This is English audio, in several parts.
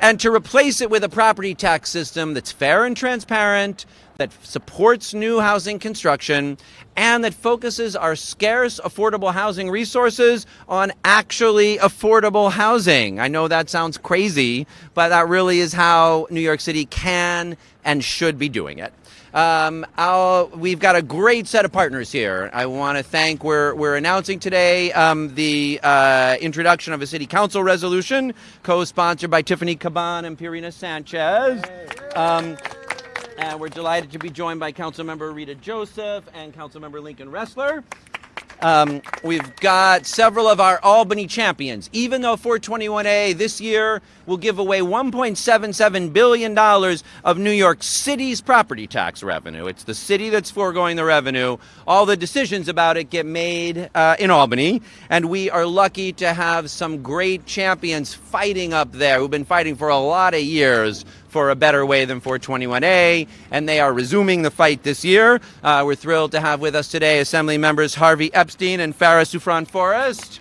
and to replace it with a property tax system that's fair and transparent, that supports new housing construction, and that focuses our scarce affordable housing resources on actually affordable housing. I know that sounds crazy, but that really is how New York City can and should be doing it. We've got a great set of partners here. I want to thank, we're announcing today the introduction of a city council resolution co-sponsored by Tiffany Caban and Pirina Sanchez. And we're delighted to be joined by Councilmember Rita Joseph and Councilmember Lincoln Ressler. We've got several of our Albany champions. Even though 421A this year will give away $1.77 billion of New York City's property tax revenue. It's the city that's foregoing the revenue. All the decisions about it get made in Albany. And we are lucky to have some great champions fighting up there who've been fighting for a lot of years for a better way than 421A, and they are resuming the fight this year. We're thrilled to have with us today Assembly members Harvey Epstein and Farah Soufran-Forrest.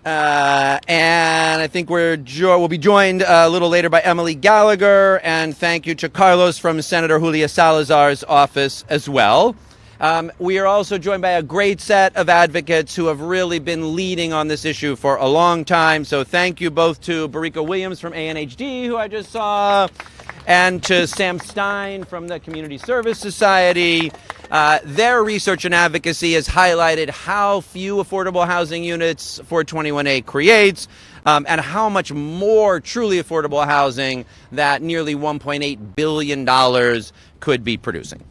And I think we'll be joined a little later by Emily Gallagher, and thank you to Carlos from Senator Julia Salazar's office as well. We are also joined by a great set of advocates who have really been leading on this issue for a long time. So thank you both to Barika Williams from ANHD, who I just saw, and to Sam Stein from the Community Service Society. Their research and advocacy has highlighted how few affordable housing units 421A creates, and how much more truly affordable housing that nearly $1.8 billion could be producing.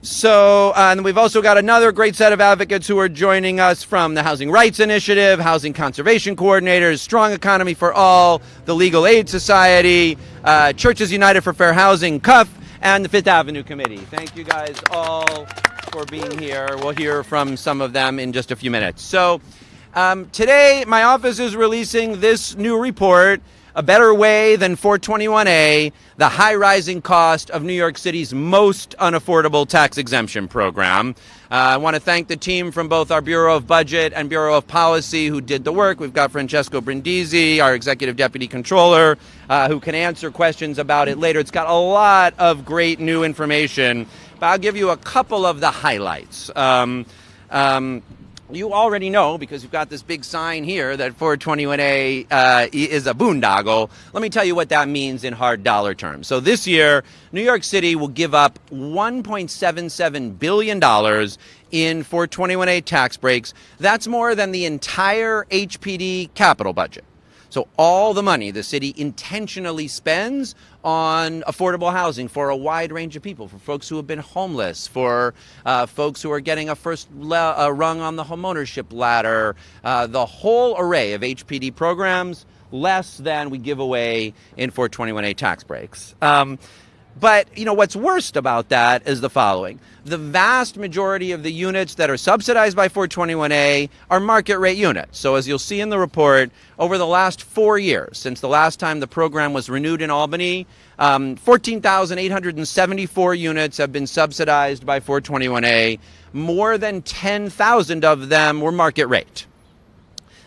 So, and we've also got another great set of advocates who are joining us from the Housing Rights Initiative, Housing Conservation Coordinators, Strong Economy for All, the Legal Aid Society, Churches United for Fair Housing, CUF, and the Fifth Avenue Committee. Thank you guys all for being here. We'll hear from some of them in just a few minutes. So, today my office is releasing this new report, A Better Way Than 421A, the high rising cost of New York City's most unaffordable tax exemption program. I want to thank the team from both our Bureau of Budget and Bureau of Policy who did the work. We've got Francesco Brindisi, our Executive Deputy Controller, who can answer questions about it later. It's got a lot of great new information, but I'll give you a couple of the highlights. You already know, because you've got this big sign here, that 421A is a boondoggle. Let me tell you what that means in hard dollar terms. So this year, New York City will give up $1.77 billion in 421A tax breaks. That's more than the entire HPD capital budget. So all the money the city intentionally spends on affordable housing for a wide range of people, for folks who have been homeless, for folks who are getting a first rung on the homeownership ladder, the whole array of HPD programs, less than we give away in 421A tax breaks. But, you know, what's worst about that is the following. The vast majority of the units that are subsidized by 421A are market rate units. So as you'll see in the report, over the last 4 years, since the last time the program was renewed in Albany, 14,874 units have been subsidized by 421A. More than 10,000 of them were market rate.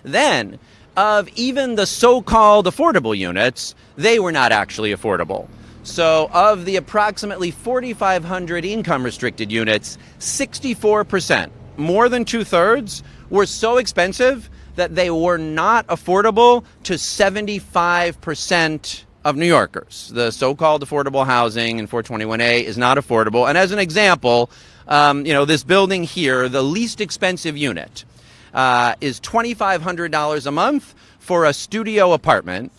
Then, of even the so-called affordable units, they were not actually affordable. So of the approximately 4,500 income-restricted units, 64%, more than two-thirds, were so expensive that they were not affordable to 75% of New Yorkers. The so-called affordable housing in 421A is not affordable. And as an example, this building here, the least expensive unit is $2,500 a month for a studio apartment,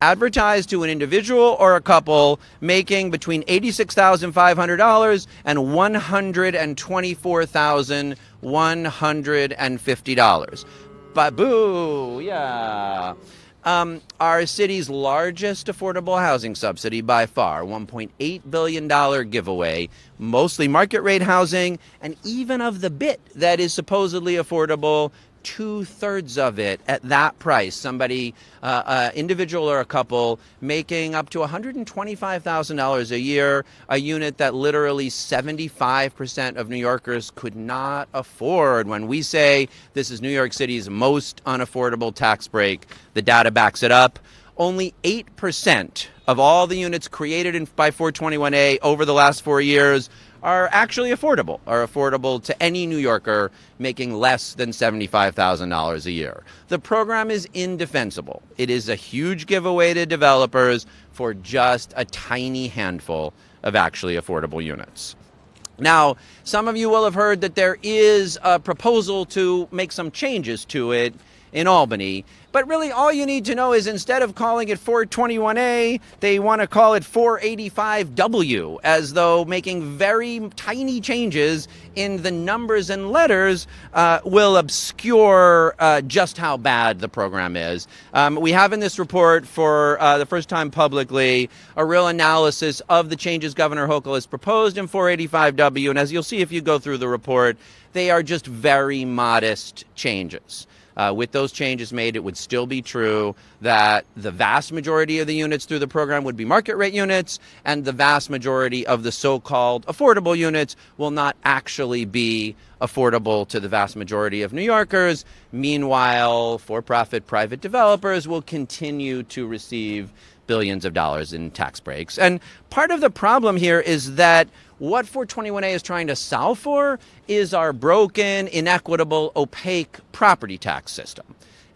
advertised to an individual or a couple making between $86,500 and $124,150. But boo, yeah. Our city's largest affordable housing subsidy by far, $1.8 billion giveaway, mostly market rate housing, and even of the bit that is supposedly affordable, 2/3 of it at that price. Somebody, individual or a couple, making up to $125,000 a year, a unit that literally 75% of New Yorkers could not afford. When we say this is New York City's most unaffordable tax break, the data backs it up. Only 8% of all the units created by 421A over the last 4 years are actually affordable to any New Yorker making less than $75,000 a year. The program is indefensible. It is a huge giveaway to developers for just a tiny handful of actually affordable units. Now, some of you will have heard that there is a proposal to make some changes to it in Albany. But really, all you need to know is instead of calling it 421A, they want to call it 485W, as though making very tiny changes in the numbers and letters will obscure just how bad the program is. We have in this report, for the first time publicly, a real analysis of the changes Governor Hochul has proposed in 485W. And as you'll see if you go through the report, they are just very modest changes. With those changes made, it would still be true that the vast majority of the units through the program would be market rate units, and the vast majority of the so-called affordable units will not actually be affordable to the vast majority of New Yorkers. Meanwhile, for-profit private developers will continue to receive billions of dollars in tax breaks. And part of the problem here is that what 421A is trying to solve for is our broken, inequitable, opaque property tax system.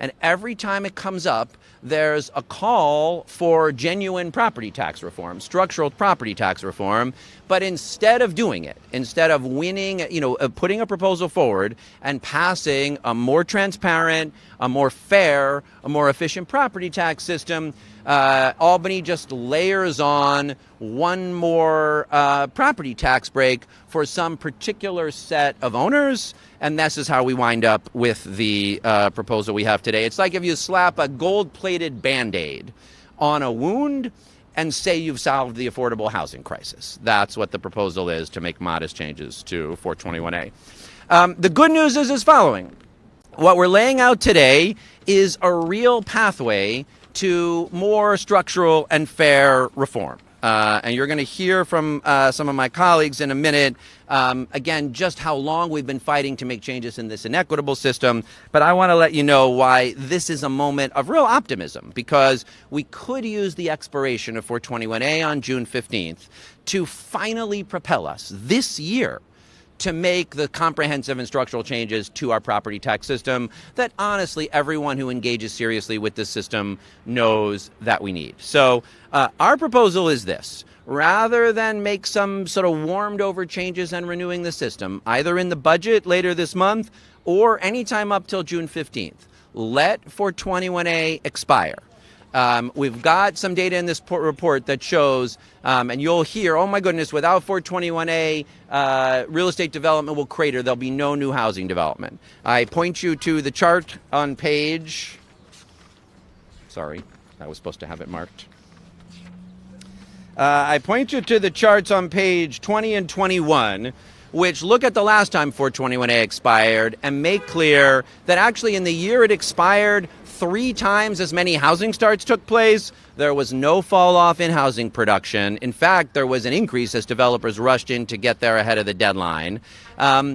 And every time it comes up, there's a call for genuine property tax reform, structural property tax reform. But instead of doing it, instead of winning, putting a proposal forward and passing a more transparent, a more fair, a more efficient property tax system, Albany just layers on one more property tax break for some particular set of owners. And this is how we wind up with the proposal we have today. It's like if you slap a gold-plated Band-Aid on a wound and say you've solved the affordable housing crisis. That's what the proposal is, to make modest changes to 421A. The good news is as following. What we're laying out today is a real pathway to more structural and fair reform. And you're going to hear from some of my colleagues in a minute, again, just how long we've been fighting to make changes in this inequitable system. But I want to let you know why this is a moment of real optimism, because we could use the expiration of 421A on June 15th to finally propel us this year to make the comprehensive and structural changes to our property tax system that honestly everyone who engages seriously with this system knows that we need. So our proposal is this. Rather than make some sort of warmed over changes and renewing the system, either in the budget later this month or anytime up till June 15th, let 421A expire. We've got some data in this report that shows, and you'll hear, oh my goodness, without 421A, real estate development will crater. There'll be no new housing development. I point you to the chart on page, sorry, I was supposed to have it marked. I point you to the charts on page 20 and 21, which look at the last time 421A expired and make clear that actually in the year it expired, 3 times as many housing starts took place. There was no fall off in housing production. In fact, there was an increase as developers rushed in to get there ahead of the deadline.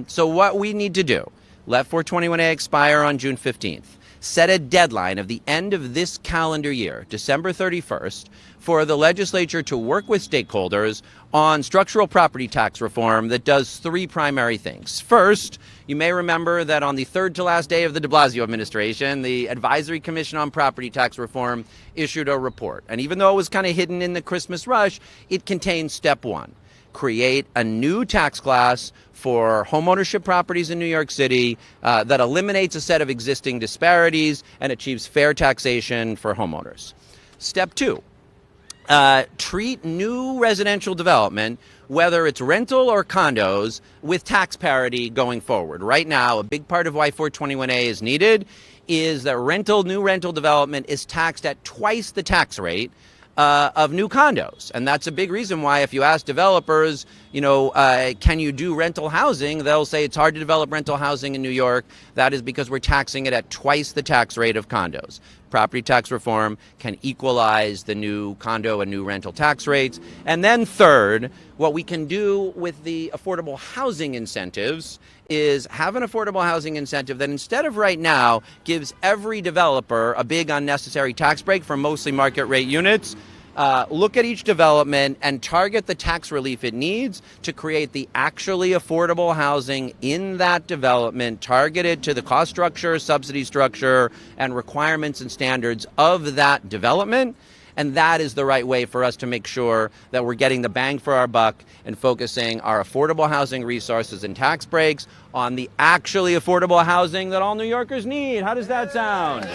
So what we need to do, let 421A expire on June 15th. Set a deadline of the end of this calendar year, December 31st, for the legislature to work with stakeholders on structural property tax reform that does 3 primary things. First, you may remember that on the third to last day of the de Blasio administration, the Advisory Commission on Property Tax Reform issued a report. And even though it was kind of hidden in the Christmas rush, it contained step 1. Create a new tax class for homeownership properties in New York City that eliminates a set of existing disparities and achieves fair taxation for homeowners. Step 2. Treat new residential development, whether it's rental or condos, with tax parity going forward. Right now, a big part of why 421A is needed is that new rental development is taxed at twice the tax rate of new condos. And that's a big reason why if you ask developers, can you do rental housing? They'll say it's hard to develop rental housing in New York. That is because we're taxing it at twice the tax rate of condos. Property tax reform can equalize the new condo and new rental tax rates. And then third, what we can do with the affordable housing incentives is have an affordable housing incentive that instead of right now gives every developer a big unnecessary tax break for mostly market rate units. Look at each development and target the tax relief it needs to create the actually affordable housing in that development, targeted to the cost structure, subsidy structure, and requirements and standards of that development. And that is the right way for us to make sure that we're getting the bang for our buck and focusing our affordable housing resources and tax breaks on the actually affordable housing that all New Yorkers need. How does that sound?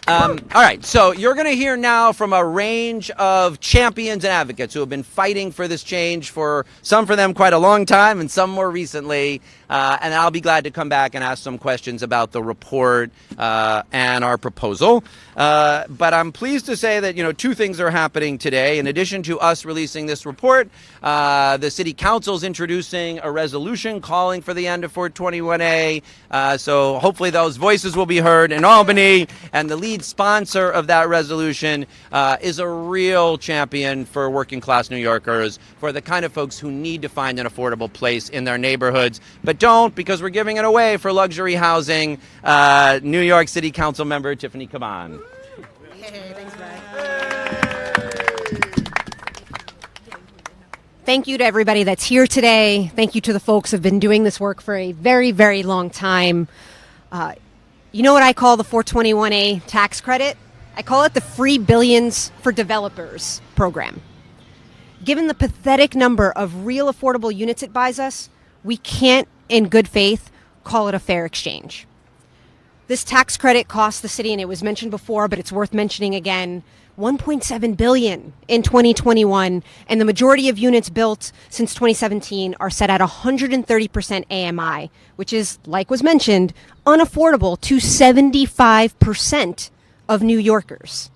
All right, so you're going to hear now from a range of champions and advocates who have been fighting for this change for some for them quite a long time and some more recently. And I'll be glad to come back and ask some questions about the report and our proposal. But I'm pleased to say that, two things are happening today. In addition to us releasing this report, the City Council is introducing a resolution calling for the end of 421A. So hopefully those voices will be heard in Albany. And the lead sponsor of that resolution is a real champion for working class New Yorkers, for the kind of folks who need to find an affordable place in their neighborhoods, but don't because we're giving it away for luxury housing. New York City Council member Tiffany Caban. Hey, thanks, Brad. Thank you to everybody that's here today. Thank you to the folks who have been doing this work for a very, very long time. You know what I call the 421A tax credit? I call it the Free Billions for Developers program. Given the pathetic number of real affordable units it buys us, we can't, in good faith, call it a fair exchange. This tax credit costs the city, and it was mentioned before, but it's worth mentioning again, $1.7 billion in 2021, and the majority of units built since 2017 are set at 130% AMI, which is, like was mentioned, unaffordable to 75% of New Yorkers.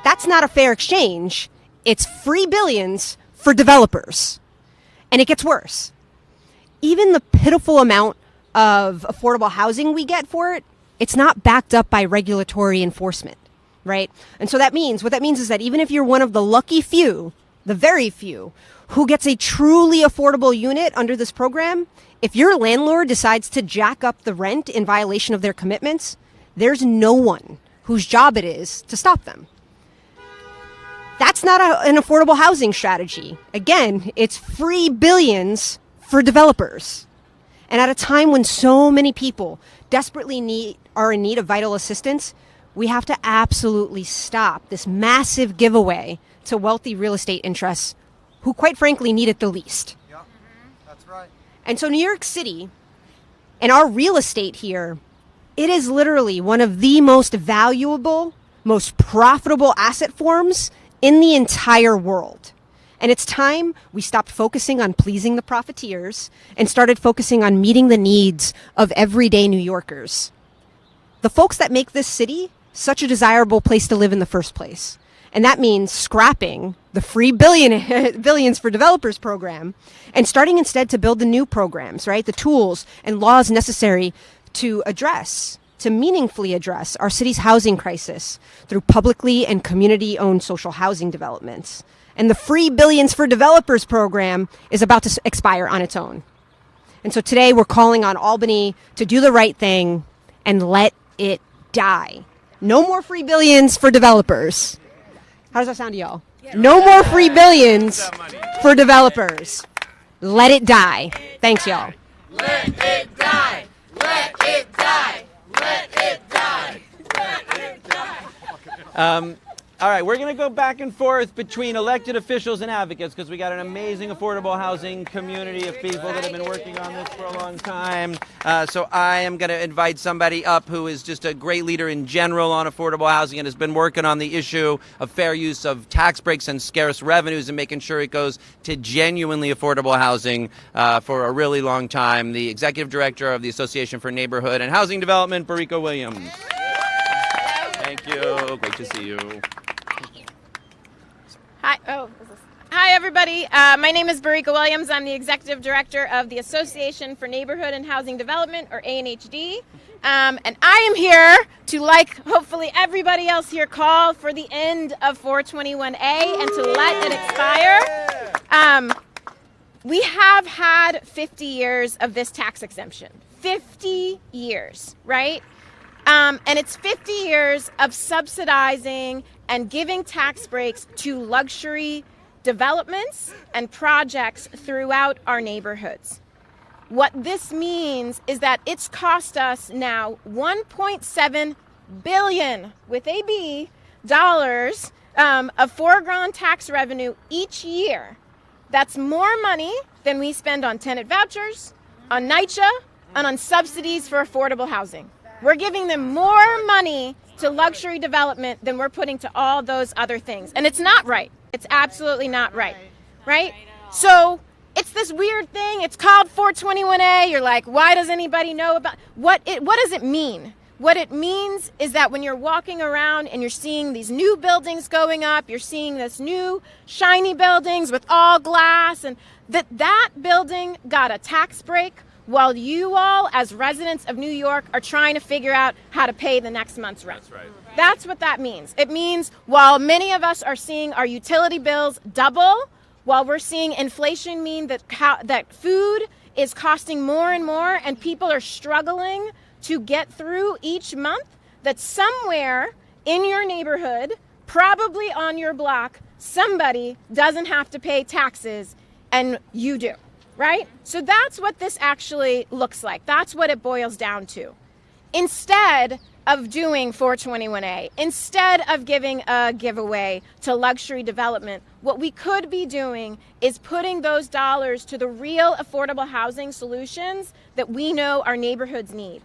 That's not a fair exchange. It's free billions for developers. And it gets worse. Even the pitiful amount of affordable housing we get for it, it's not backed up by regulatory enforcement. Right? And so what that means is that even if you're one of the lucky few, the very few, who gets a truly affordable unit under this program, if your landlord decides to jack up the rent in violation of their commitments, there's no one whose job it is to stop them. That's not an affordable housing strategy. Again, it's free billions for developers. And at a time when so many people desperately are in need of vital assistance, we have to absolutely stop this massive giveaway to wealthy real estate interests who, quite frankly, need it the least. Yeah, that's right. And so New York City and our real estate here, it is literally one of the most valuable, most profitable asset forms in the entire world. And it's time we stopped focusing on pleasing the profiteers and started focusing on meeting the needs of everyday New Yorkers. The folks that make this city such a desirable place to live in the first place. And that means scrapping the free billions for developers program and starting instead to build the new programs, right? The tools and laws necessary to meaningfully address our city's housing crisis through publicly and community-owned social housing developments. And the Free Billions for Developers program is about to expire on its own. And so today we're calling on Albany to do the right thing and let it die. No more free billions for developers. How does that sound to y'all? Yeah. No more free billions for developers. Let it die. Thanks, y'all. Let it die. Let it die. Let it die. Let it die. All right, we're going to go back and forth between elected officials and advocates because we got an amazing affordable housing community of people that have been working on this for a long time. So I am going to invite somebody up who is just a great leader in general on affordable housing and has been working on the issue of fair use of tax breaks and scarce revenues and making sure it goes to genuinely affordable housing for a really long time. The executive director of the Association for Neighborhood and Housing Development, Barika Williams. Thank you. Great to see you. Hi. Hi, everybody. My name is Barika Williams. I'm the executive director of the Association for Neighborhood and Housing Development, or ANHD. And I am here to, like hopefully everybody else here, call for the end of 421A and to let it expire. We have had 50 years of this tax exemption. 50 years, right? And it's 50 years of subsidizing and giving tax breaks to luxury developments and projects throughout our neighborhoods. What this means is that it's cost us now $1.7 billion, with a B, dollars of foregone tax revenue each year. That's more money than we spend on tenant vouchers, on NYCHA, and on subsidies for affordable housing. We're giving them more money to luxury development than we're putting to all those other things. And it's not right. It's absolutely not right. Right? So it's this weird thing. It's called 421A. You're like, why does anybody know about what does it mean? What it means is that when you're walking around and you're seeing these new buildings going up, you're seeing this new shiny buildings with all glass, and that building got a tax break while you all, as residents of New York, are trying to figure out how to pay the next month's rent. That's right. That's what that means. It means while many of us are seeing our utility bills double, while we're seeing inflation mean that food is costing more and more and people are struggling to get through each month, that somewhere in your neighborhood, probably on your block, somebody doesn't have to pay taxes and you do. Right? So that's what this actually looks like. That's what it boils down to. Instead of doing 421A, instead of giving a giveaway to luxury development, what we could be doing is putting those dollars to the real affordable housing solutions that we know our neighborhoods need.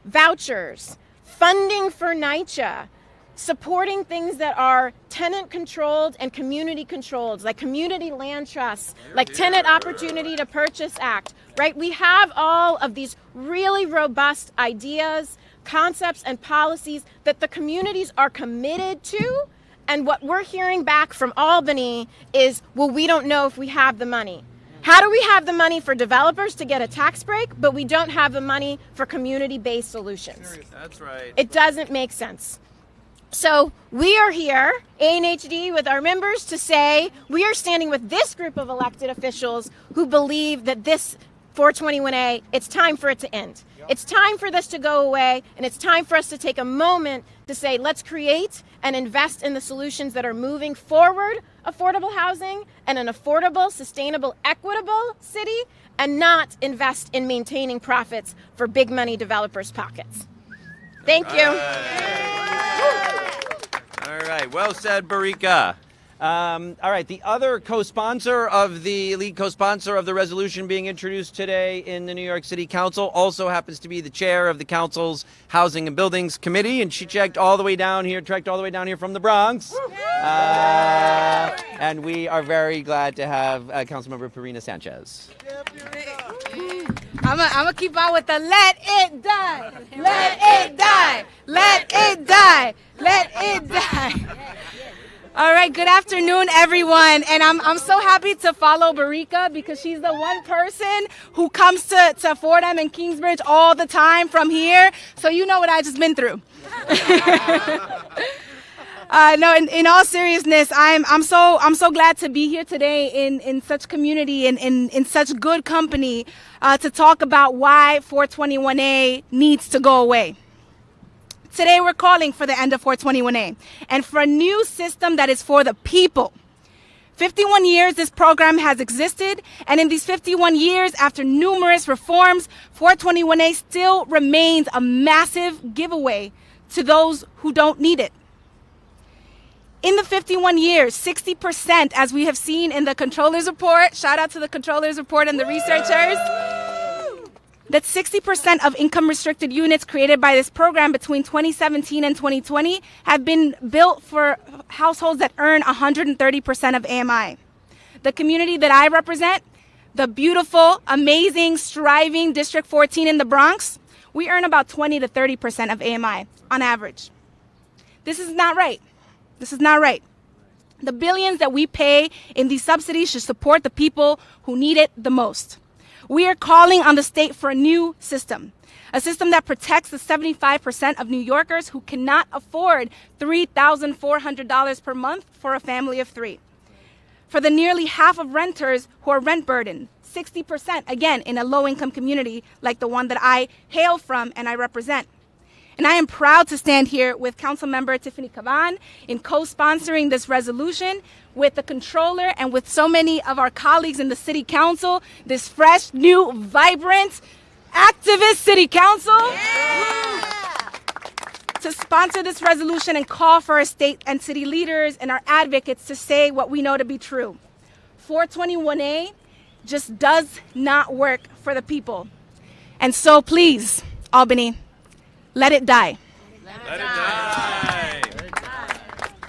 Vouchers, funding for NYCHA, supporting things that are tenant controlled and community controlled, like community land trusts, like Tenant Opportunity to Purchase Act, right? We have all of these really robust ideas, concepts, and policies that the communities are committed to. And what we're hearing back from Albany is, well, we don't know if we have the money. How do we have the money for developers to get a tax break, but we don't have the money for community-based solutions? That's right. It doesn't make sense. So we are here, ANHD, with our members to say we are standing with this group of elected officials who believe that this 421A, it's time for it to end. It's time for this to go away, and it's time for us to take a moment to say, let's create and invest in the solutions that are moving forward affordable housing and an affordable, sustainable, equitable city, and not invest in maintaining profits for big money developers' pockets. Thank you. All right. Well said, Barika. All right. The other lead co-sponsor of the resolution being introduced today in the New York City Council also happens to be the chair of the council's Housing and Buildings Committee, and she trekked all the way down here from the Bronx. And we are very glad to have Councilmember Purina Sanchez. I'm gonna keep on with the let it die, let it die, let it die, let it die. All right, good afternoon, everyone. And I'm so happy to follow Barika because she's the one person who comes to Fordham and Kingsbridge all the time from here. So you know what I just been through. No, in all seriousness, I'm so glad to be here today in such community and in such good company to talk about why 421A needs to go away. Today we're calling for the end of 421A and for a new system that is for the people. 51 years this program has existed, and in these 51 years, after numerous reforms, 421A still remains a massive giveaway to those who don't need it. In the 51 years, 60%, as we have seen in the controller's report, shout out to the controller's report and the researchers, that 60% of income restricted units created by this program between 2017 and 2020 have been built for households that earn 130% of AMI. The community that I represent, the beautiful, amazing, striving District 14 in the Bronx, we earn about 20 to 30% of AMI on average. This is not right. This is not right. The billions that we pay in these subsidies should support the people who need it the most. We are calling on the state for a new system, a system that protects the 75% of New Yorkers who cannot afford $3,400 per month for a family of three. For the nearly half of renters who are rent burdened, 60%, again, in a low-income community like the one that I hail from and I represent. And I am proud to stand here with Councilmember Tiffany Caban in co-sponsoring this resolution with the controller and with so many of our colleagues in the city council, this fresh, new, vibrant, activist city council. Yeah. To sponsor this resolution and call for our state and city leaders and our advocates to say what we know to be true. 421A just does not work for the people. And so please, Albany, let it die. Let it die.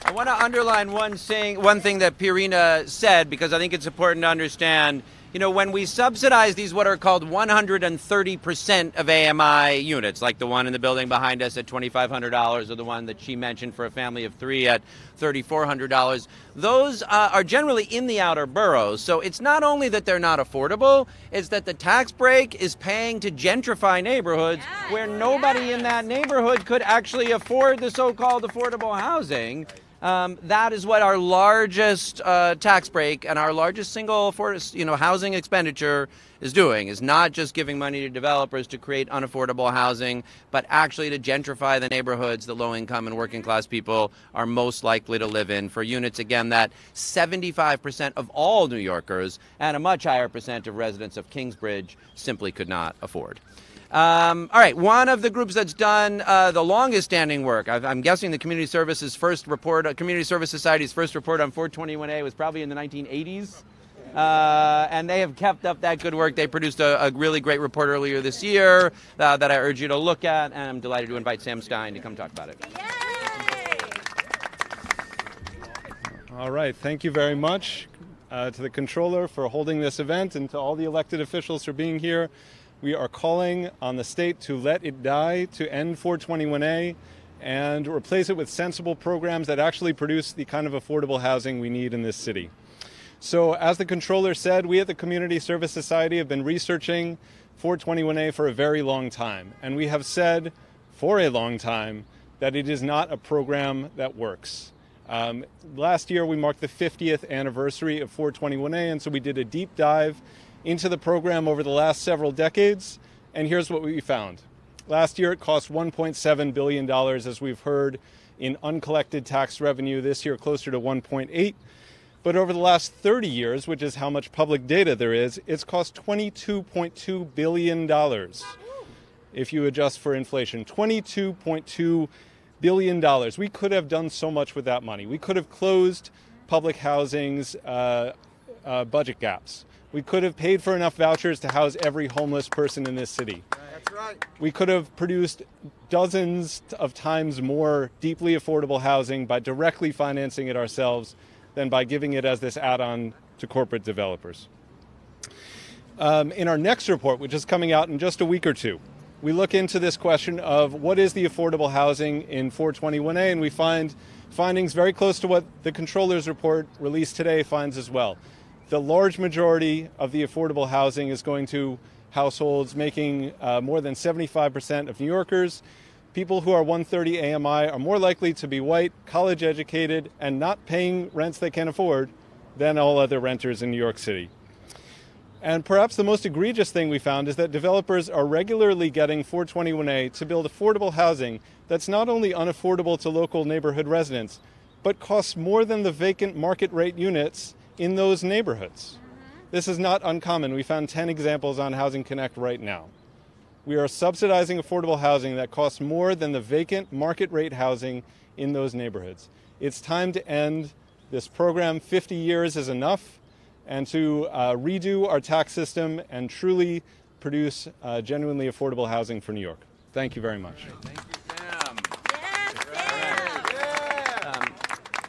I want to underline one thing that Pirina said, because I think it's important to understand. You know, when we subsidize these what are called 130% of AMI units, like the one in the building behind us at $2,500 or the one that she mentioned for a family of three at $3,400, those are generally in the outer boroughs. So it's not only that they're not affordable, it's that the tax break is paying to gentrify neighborhoods where nobody in that neighborhood could actually afford the so-called affordable housing. That is what our largest tax break and our largest single housing expenditure is doing, is not just giving money to developers to create unaffordable housing, but actually to gentrify the neighborhoods that low-income and working-class people are most likely to live in, for units, again, that 75% of all New Yorkers and a much higher percent of residents of Kingsbridge simply could not afford. All right, one of the groups that's done the longest standing work, I'm guessing the Community Service Society's first report on 421A was probably in the 1980s. And they have kept up that good work. They produced a really great report earlier this year that I urge you to look at, and I'm delighted to invite Sam Stein to come talk about it. Yay! All right, thank you very much to the controller for holding this event and to all the elected officials for being here. We are calling on the state to let it die, to end 421A, and replace it with sensible programs that actually produce the kind of affordable housing we need in this city. So, as the controller said, we at the Community Service Society have been researching 421A for a very long time, and we have said for a long time that it is not a program that works. Last year we marked the 50th anniversary of 421A, and so we did a deep dive into the program over the last several decades, and here's what we found. Last year it cost $1.7 billion, as we've heard, in uncollected tax revenue. This year closer to 1.8. But over the last 30 years, which is how much public data there is, it's cost $22.2 billion. If you adjust for inflation, $22.2 billion. We could have done so much with that money. We could have closed public housing's budget gaps. We could have paid for enough vouchers to house every homeless person in this city. That's right. We could have produced dozens of times more deeply affordable housing by directly financing it ourselves than by giving it as this add-on to corporate developers. In our next report, which is coming out in just a week or two, we look into this question of what is the affordable housing in 421A, and we find findings very close to what the controller's report released today finds as well. The large majority of the affordable housing is going to households making more than 75% of New Yorkers. People who are 130 AMI are more likely to be white, college educated, and not paying rents they can't afford than all other renters in New York City. And perhaps the most egregious thing we found is that developers are regularly getting 421A to build affordable housing that's not only unaffordable to local neighborhood residents, but costs more than the vacant market rate units in those neighborhoods. This is not uncommon. We found 10 examples on Housing Connect right now. We are subsidizing affordable housing that costs more than the vacant market rate housing in those neighborhoods. It's time to end this program. 50 years is enough, and to redo our tax system and truly produce genuinely affordable housing for New York. Thank you very much. Thank you, Sam. Yes, Sam.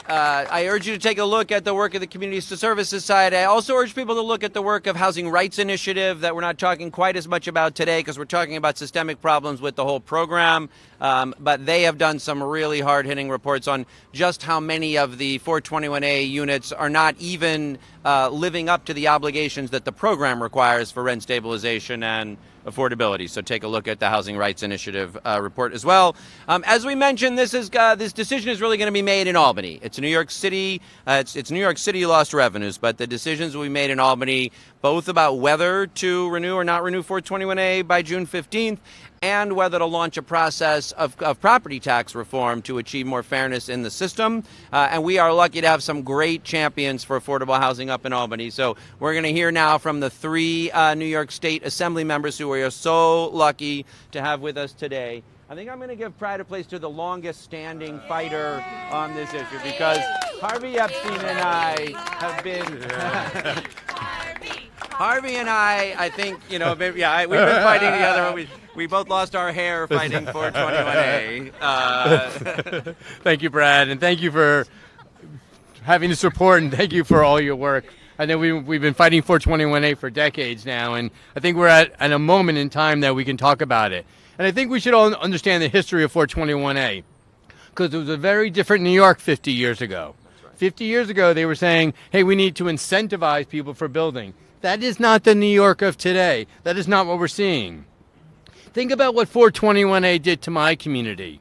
I urge you to take a look at the work of the Community Services Society. I also urge people to look at the work of Housing Rights Initiative that we're not talking quite as much about today because we're talking about systemic problems with the whole program. But they have done some really hard-hitting reports on just how many of the 421A units are not even living up to the obligations that the program requires for rent stabilization and affordability. So take a look at the Housing Rights Initiative report as well. As we mentioned, this decision is really going to be made in Albany. It's New York City. It's New York City lost revenues, but the decisions will be made in Albany, both about whether to renew or not renew 421A by June 15th, and whether to launch a process of property tax reform to achieve more fairness in the system. And we are lucky to have some great champions for affordable housing up in Albany. So we're going to hear now from the three New York State Assembly members who we are so lucky to have with us today. I think I'm going to give pride of place to the longest standing fighter on this issue because Harvey Epstein and I have been... Harvey and I think, we've been fighting together. We both lost our hair fighting 421A. Thank you, Brad, and thank you for having the support, and thank you for all your work. I know we've been fighting 421A for decades now, and I think we're at a moment in time that we can talk about it. And I think we should all understand the history of 421A, because it was a very different New York 50 years ago. 50 years ago, they were saying, hey, we need to incentivize people for building. That is not the New York of today. That is not what we're seeing. Think about what 421A did to my community.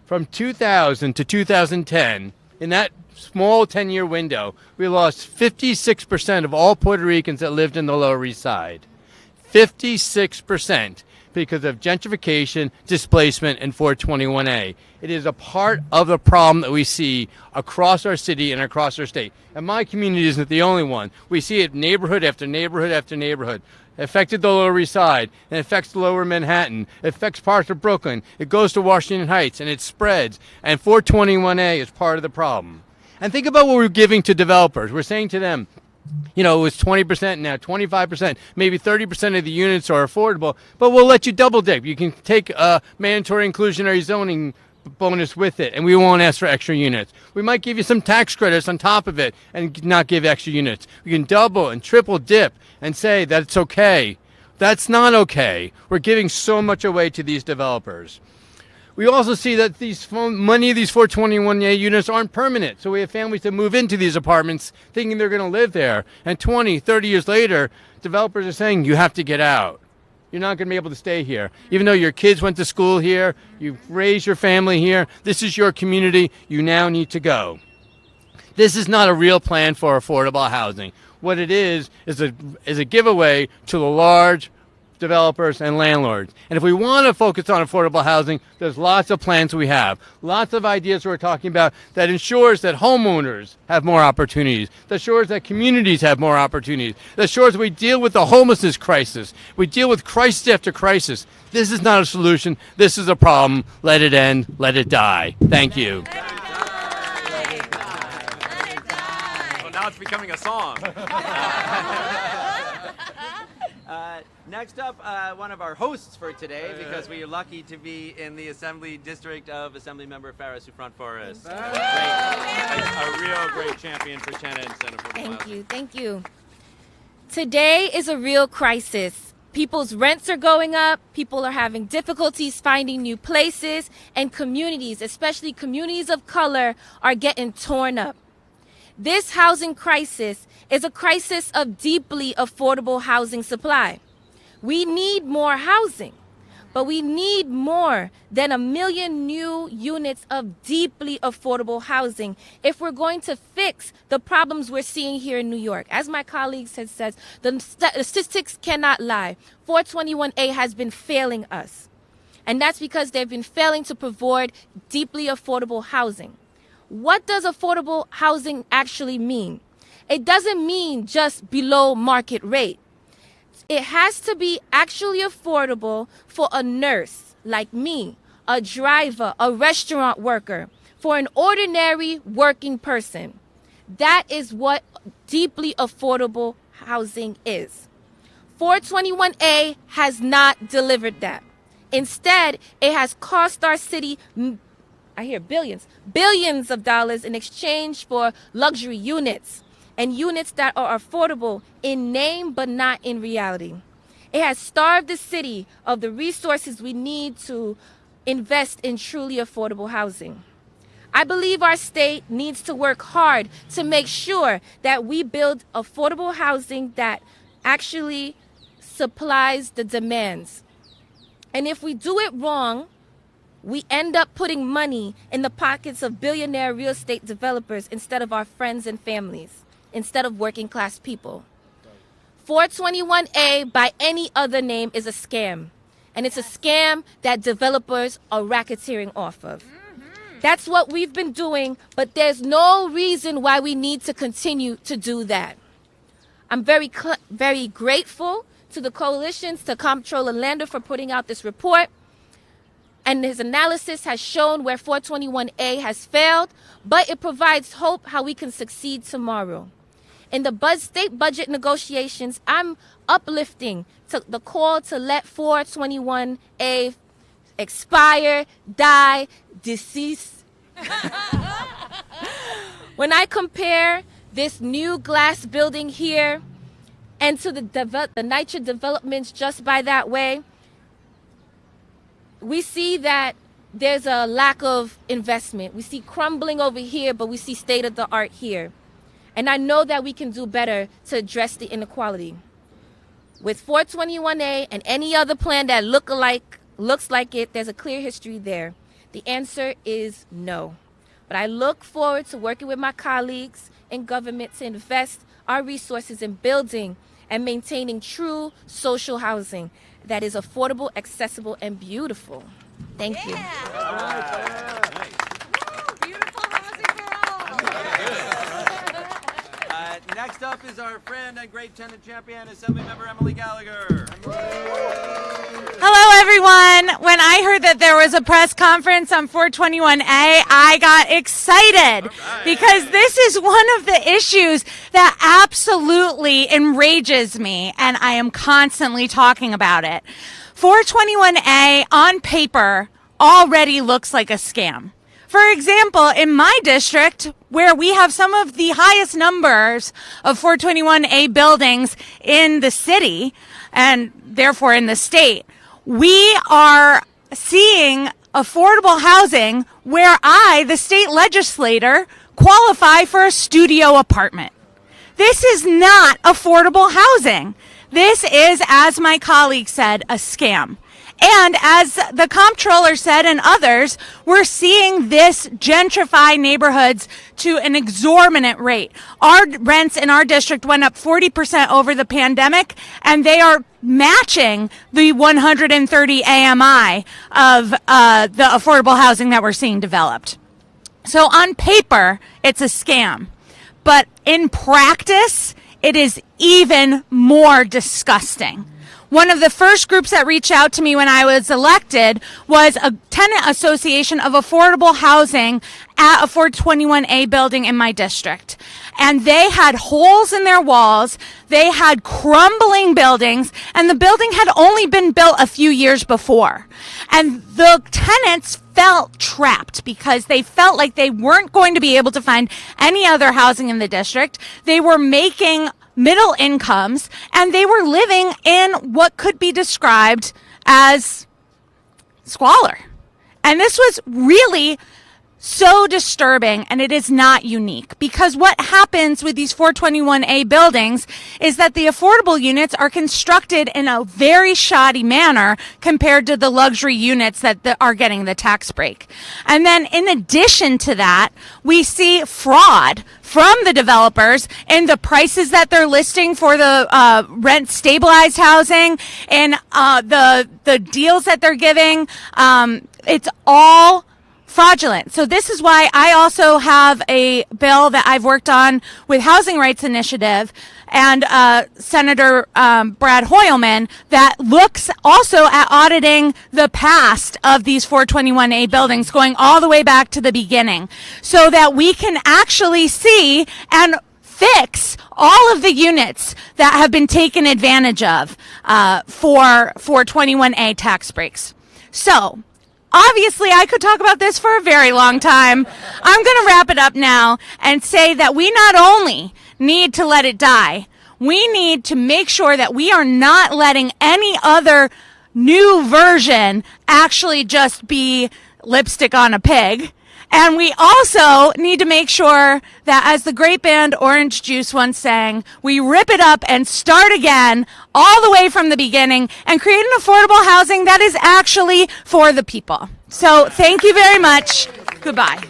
From 2000 to 2010, in that small 10-year window, we lost 56% of all Puerto Ricans that lived in the Lower East Side. 56% because of gentrification, displacement, and 421A. It is a part of the problem that we see across our city and across our state. And my community isn't the only one. We see it neighborhood after neighborhood after neighborhood. It affected the Lower East Side, and it affects Lower Manhattan. It affects parts of Brooklyn. It goes to Washington Heights, and it spreads. And 421A is part of the problem. And think about what we're giving to developers. We're saying to them, it was 20%, now 25%, maybe 30% of the units are affordable, but we'll let you double dip. You can take a mandatory inclusionary zoning bonus with it, and we won't ask for extra units. We might give you some tax credits on top of it and not give extra units. We can double and triple dip and say that it's okay. That's not okay. We're giving so much away to these developers. We also see that many of these 421A units aren't permanent. So we have families that move into these apartments thinking they're going to live there. And 20, 30 years later, developers are saying, you have to get out. You're not going to be able to stay here. Even though your kids went to school here, you've raised your family here, this is your community, you now need to go. This is not a real plan for affordable housing. What it is a giveaway to the large developers and landlords. And if we want to focus on affordable housing, there's lots of plans we have, lots of ideas we're talking about that ensures that homeowners have more opportunities, that ensures that communities have more opportunities, that ensures we deal with the homelessness crisis, we deal with crisis after crisis. This is not a solution. This is a problem. Let it end. Let it die. Thank you. Well, now it's becoming a song. Next up, one of our hosts for today, because we are lucky to be in the Assembly District of Assemblymember Farah Soufrant-Forrest. A real great champion for tenants and affordable Thank you. Today is a real crisis. People's rents are going up, people are having difficulties finding new places, and communities, especially communities of color, are getting torn up. This housing crisis is a crisis of deeply affordable housing supply. We need more housing, but we need more than 1 million new units of deeply affordable housing if we're going to fix the problems we're seeing here in New York. As my colleagues have said, the statistics cannot lie. 421A has been failing us, and that's because they've been failing to provide deeply affordable housing. What does affordable housing actually mean? It doesn't mean just below market rate. It has to be actually affordable for a nurse like me, a driver, a restaurant worker, for an ordinary working person. That is what deeply affordable housing is. 421A has not delivered that. Instead, it has cost our city I hear billions of dollars in exchange for luxury units and units that are affordable in name but not in reality. It has starved the city of the resources we need to invest in truly affordable housing. I believe our state needs to work hard to make sure that we build affordable housing that actually supplies the demands. And if we do it wrong, we end up putting money in the pockets of billionaire real estate developers instead of our friends and families, instead of working class people. 421A, by any other name, is a scam. And it's a scam that developers are racketeering off of. That's what we've been doing, but there's no reason why we need to continue to do that. I'm very grateful to the coalitions, to Comptroller Lander for putting out this report. And his analysis has shown where 421A has failed, but it provides hope how we can succeed tomorrow. In the state budget negotiations, I'm uplifting to the call to let 421A expire, die, decease. When I compare this new glass building here and to the NYCHA developments just by that way, we see that there's a lack of investment. We see crumbling over here, but we see state-of-the-art here. And I know that we can do better to address the inequality. With 421A and any other plan that looks like it, there's a clear history there. The answer is no. But I look forward to working with my colleagues in government to invest our resources in building and maintaining true social housing that is affordable, accessible, and beautiful. Thank you. Beautiful housing for all. Next up is our friend and great tenant champion, Assemblymember Emily Gallagher. Hello, everyone. When I heard that there was a press conference on 421A, I got excited because this is one of the issues that absolutely enrages me, and I am constantly talking about it. 421A on paper already looks like a scam. For example, in my district, where we have some of the highest numbers of 421A buildings in the city, and therefore in the state, we are seeing affordable housing where I, the state legislator, qualify for a studio apartment. This is not affordable housing. This is, as my colleague said, a scam. And as the comptroller said and others, we're seeing this gentrify neighborhoods to an exorbitant rate. Our rents in our district went up 40% over the pandemic, and they are matching the 130 AMI of the affordable housing that we're seeing developed. So on paper, it's a scam. But in practice, it is even more disgusting. One of the first groups that reached out to me when I was elected was a tenant association of affordable housing at a 421A building in my district. And they had holes in their walls, they had crumbling buildings, and the building had only been built a few years before. And the tenants felt trapped because they felt like they weren't going to be able to find any other housing in the district. They were making middle incomes, and they were living in what could be described as squalor. And this was really so disturbing, and it is not unique, because what happens with these 421A buildings is that the affordable units are constructed in a very shoddy manner compared to the luxury units that are getting the tax break. And then in addition to that, we see fraud from the developers in the prices that they're listing for the rent stabilized housing and the deals that they're giving. It's all fraudulent. So this is why I also have a bill that I've worked on with Housing Rights Initiative and Senator Brad Hoylman that looks also at auditing the past of these 421A buildings, going all the way back to the beginning, so that we can actually see and fix all of the units that have been taken advantage of for 421A tax breaks. So obviously I could talk about this for a very long time. I'm going to wrap it up now and say that we not only need to let it die, we need to make sure that we are not letting any other new version actually just be lipstick on a pig. And we also need to make sure that, as the great band Orange Juice once sang, we rip it up and start again all the way from the beginning and create an affordable housing that is actually for the people. So thank you very much. Goodbye.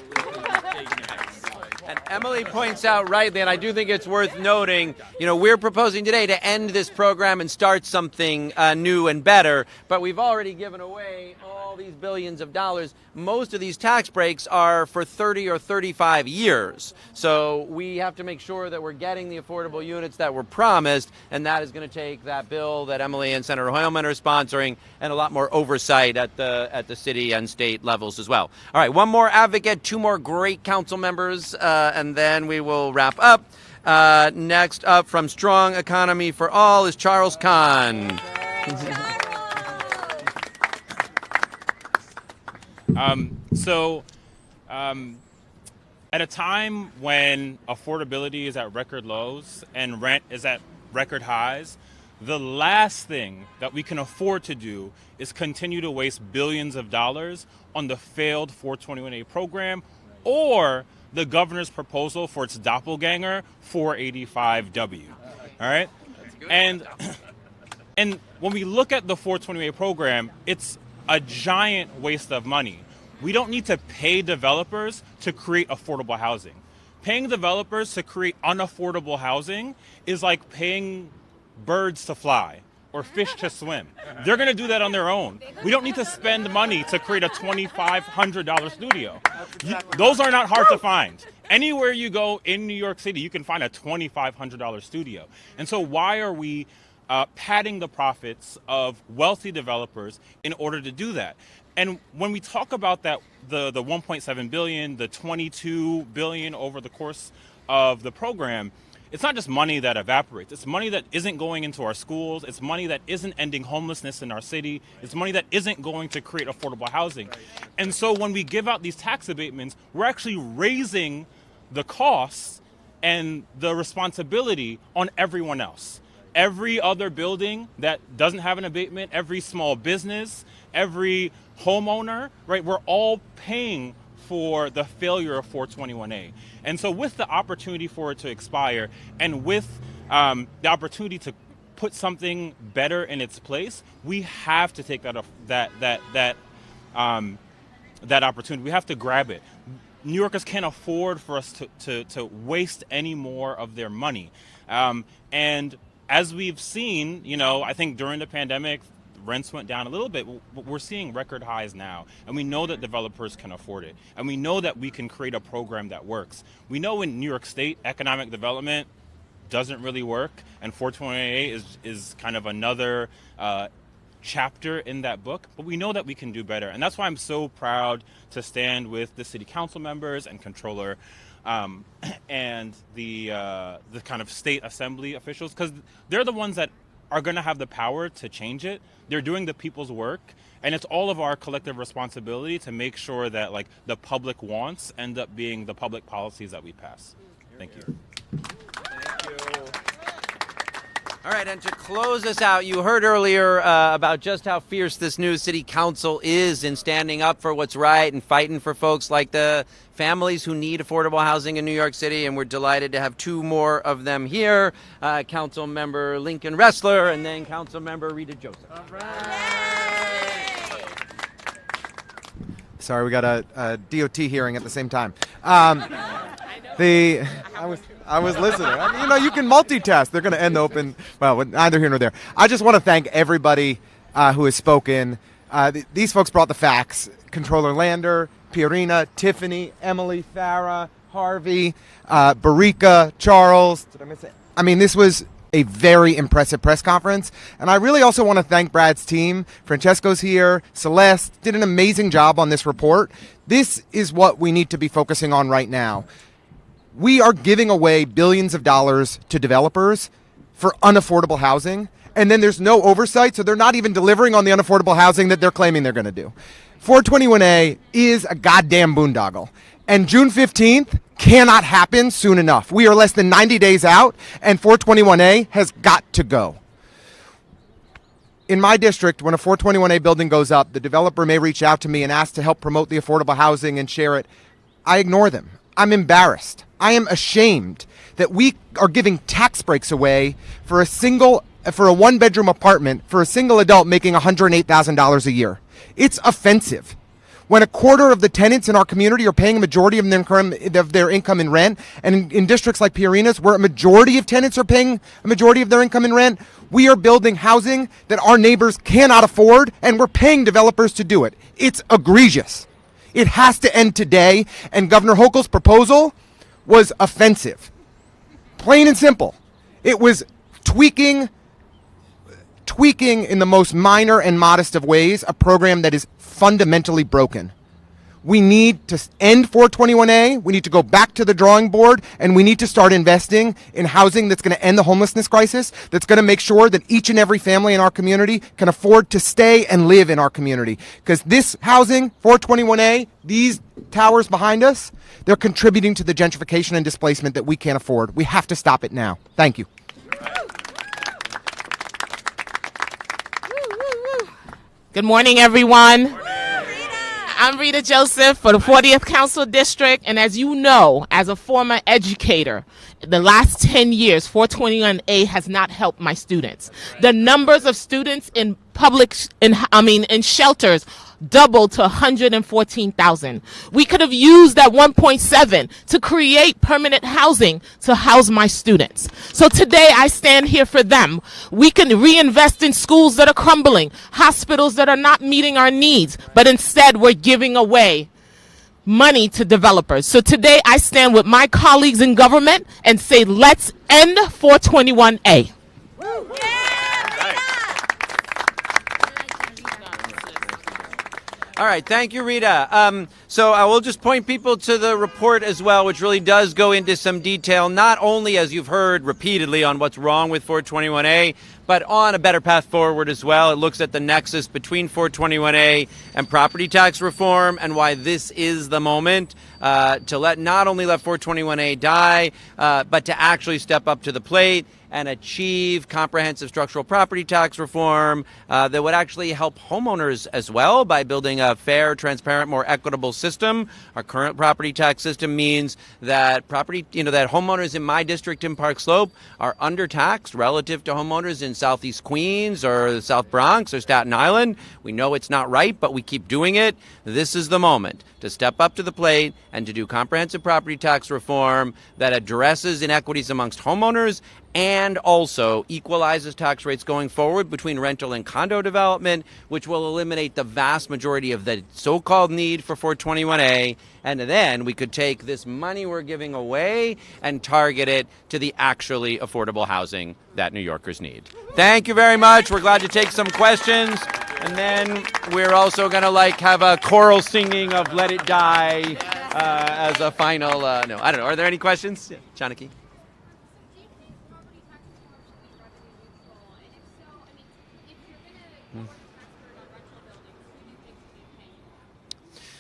And Emily points out rightly, and I do think it's worth noting, we're proposing today to end this program and start something new and better, but we've already given away all these billions of dollars. Most of these tax breaks are for 30 or 35 years. So we have to make sure that we're getting the affordable units that were promised, and that is going to take that bill that Emily and Senator Hoylman are sponsoring and a lot more oversight at the city and state levels as well. All right, one more advocate, two more great council members, and then we will wrap up. Next up from Strong Economy for All is Charles Kahn. At a time when affordability is at record lows and rent is at record highs, the last thing that we can afford to do is continue to waste billions of dollars on the failed 421A program or the governor's proposal for its doppelganger 485W. All right? And when we look at the 421A program, it's a giant waste of money. We don't need to pay developers to create affordable housing. Paying developers to create unaffordable housing is like paying birds to fly or fish to swim. They're going to do that on their own. We don't need to spend money to create a $2,500 studio. Those are not hard to find. Anywhere you go in New York City, you can find a $2,500 studio. And so why are we padding the profits of wealthy developers in order to do that? And when we talk about that, the 1.7 billion, the 22 billion over the course of the program, it's not just money that evaporates. It's money that isn't going into our schools. It's money that isn't ending homelessness in our city. It's money that isn't going to create affordable housing. And so when we give out these tax abatements, we're actually raising the costs and the responsibility on everyone else. Every other building that doesn't have an abatement, every small business, every homeowner, right? We're all paying for the failure of 421A. And so with the opportunity for it to expire and with the opportunity to put something better in its place, we have to take that opportunity. We have to grab it. New Yorkers can't afford for us to waste any more of their money. And as we've seen, I think during the pandemic, rents went down a little bit, but we're seeing record highs now. And we know that developers can afford it. And we know that we can create a program that works. We know in New York State, economic development doesn't really work. And 421A is kind of another chapter in that book. But we know that we can do better. And that's why I'm so proud to stand with the city council members and controller and the kind of state assembly officials, because they're the ones that are going to have the power to change it. They're doing the people's work, and it's all of our collective responsibility to make sure that the public wants end up being the public policies that we pass. Thank you. Thank you. All right, and to close us out, you heard earlier about just how fierce this new city council is in standing up for what's right and fighting for folks like the families who need affordable housing in New York City, and we're delighted to have two more of them here, Council Member Lincoln Ressler and then Council Member Rita Joseph. All right. Sorry, we got a DOT hearing at the same time. I was listening. You can multitask. They're going to end the open. Well, neither here nor there. I just want to thank everybody who has spoken. These folks brought the facts. Controller Lander, Pierina, Tiffany, Emily, Farah, Harvey, Barika, Charles. Did I miss it? I mean, this was a very impressive press conference. And I really also want to thank Brad's team. Francesco's here. Celeste did an amazing job on this report. This is what we need to be focusing on right now. We are giving away billions of dollars to developers for unaffordable housing, and then there's no oversight, so they're not even delivering on the unaffordable housing that they're claiming they're going to do. 421A is a goddamn boondoggle. And June 15th cannot happen soon enough. We are less than 90 days out, and 421A has got to go. In my district, when a 421A building goes up, the developer may reach out to me and ask to help promote the affordable housing and share it. I ignore them. I'm embarrassed. I am ashamed that we are giving tax breaks away for a one-bedroom apartment for a single adult making $108,000 a year. It's offensive. When a quarter of the tenants in our community are paying a majority of their income in rent, and in districts like Piorina's, where a majority of tenants are paying a majority of their income in rent, we are building housing that our neighbors cannot afford, and we're paying developers to do it. It's egregious. It has to end today, and Governor Hochul's proposal was offensive. Plain and simple. It was tweaking in the most minor and modest of ways a program that is fundamentally broken. We need to end 421A. We need to go back to the drawing board, and we need to start investing in housing that's going to end the homelessness crisis, that's going to make sure that each and every family in our community can afford to stay and live in our community. Because this housing, 421A, these towers behind us, they're contributing to the gentrification and displacement that we can't afford. We have to stop it now. Thank you. Good morning, everyone. I'm Rita Joseph for the 40th Council District, and as you know, as a former educator, the last 10 years, 421A has not helped my students. The numbers of students in in shelters doubled to 114,000. We could have used that 1.7 to create permanent housing to house my students. So today I stand here for them. We can reinvest in schools that are crumbling, hospitals that are not meeting our needs, but instead we're giving away money to developers. So today I stand with my colleagues in government and say, let's end 421A. All right, thank you, Rita. So I will just point people to the report as well, which really does go into some detail, not only, as you've heard repeatedly, on what's wrong with 421A, but on a better path forward as well. It looks at the nexus between 421A and property tax reform and why this is the moment to not only let 421A die, but to actually step up to the plate and achieve comprehensive structural property tax reform that would actually help homeowners as well by building a fair, transparent, more equitable system. Our current property tax system means that that homeowners in my district in Park Slope are undertaxed relative to homeowners in Southeast Queens or the South Bronx or Staten Island. We know it's not right, but we keep doing it. This is the moment to step up to the plate and to do comprehensive property tax reform that addresses inequities amongst homeowners and also equalizes tax rates going forward between rental and condo development, which will eliminate the vast majority of the so-called need for 421A. And then we could take this money we're giving away and target it to the actually affordable housing that New Yorkers need. Thank you very much. We're glad to take some questions. And then we're also going to have a choral singing of Let It Die as a final, no, I don't know. Are there any questions? Yeah, Chanaki?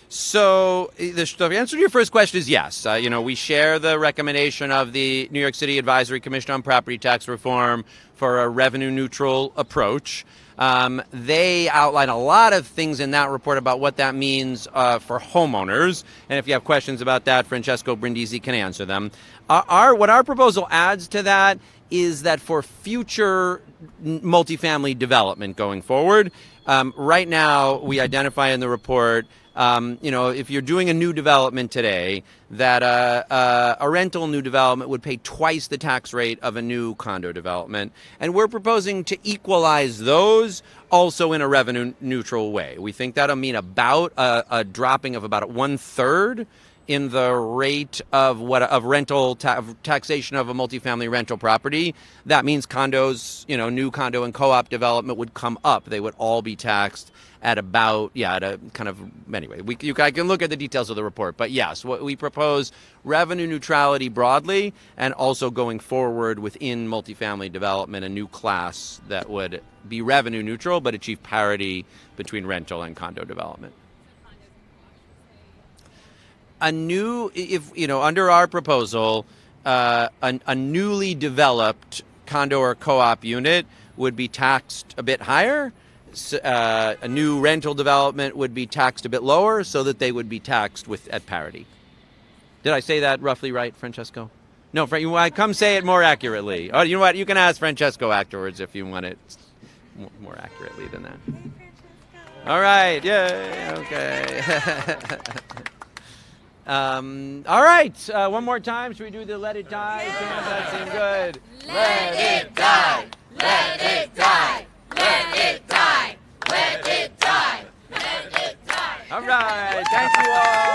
So the answer to your first question is yes. We share the recommendation of the New York City Advisory Commission on Property Tax Reform for a revenue-neutral approach. They outline a lot of things in that report about what that means for homeowners. And if you have questions about that, Francesco Brindisi can answer them. What our proposal adds to that is that for future multifamily development going forward, right now we identify in the report if you're doing a new development today, that a rental new development would pay twice the tax rate of a new condo development. And we're proposing to equalize those also in a revenue neutral way. We think that'll mean about a dropping of about 1/3 in the rate of rental taxation of a multifamily rental property. That means condos, new condo and co-op development would come up. They would all be taxed at about, anyway, I can look at the details of the report. But yes, what we propose, revenue neutrality broadly, and also going forward within multifamily development, a new class that would be revenue neutral but achieve parity between rental and condo development. a new, if under our proposal, a newly developed condo or co-op unit would be taxed a bit higher. A new rental development would be taxed a bit lower, so that they would be taxed at parity. Did I say that roughly right, Francesco? No, come say it more accurately. Oh, you know what? You can ask Francesco afterwards if you want it more accurately than that. All right. Yay. Okay. All right. One more time. Should we do the Let It Die? That seemed good. Let it die. Let it die. Let it die. Let it die. Let it die. All right. Thank you all.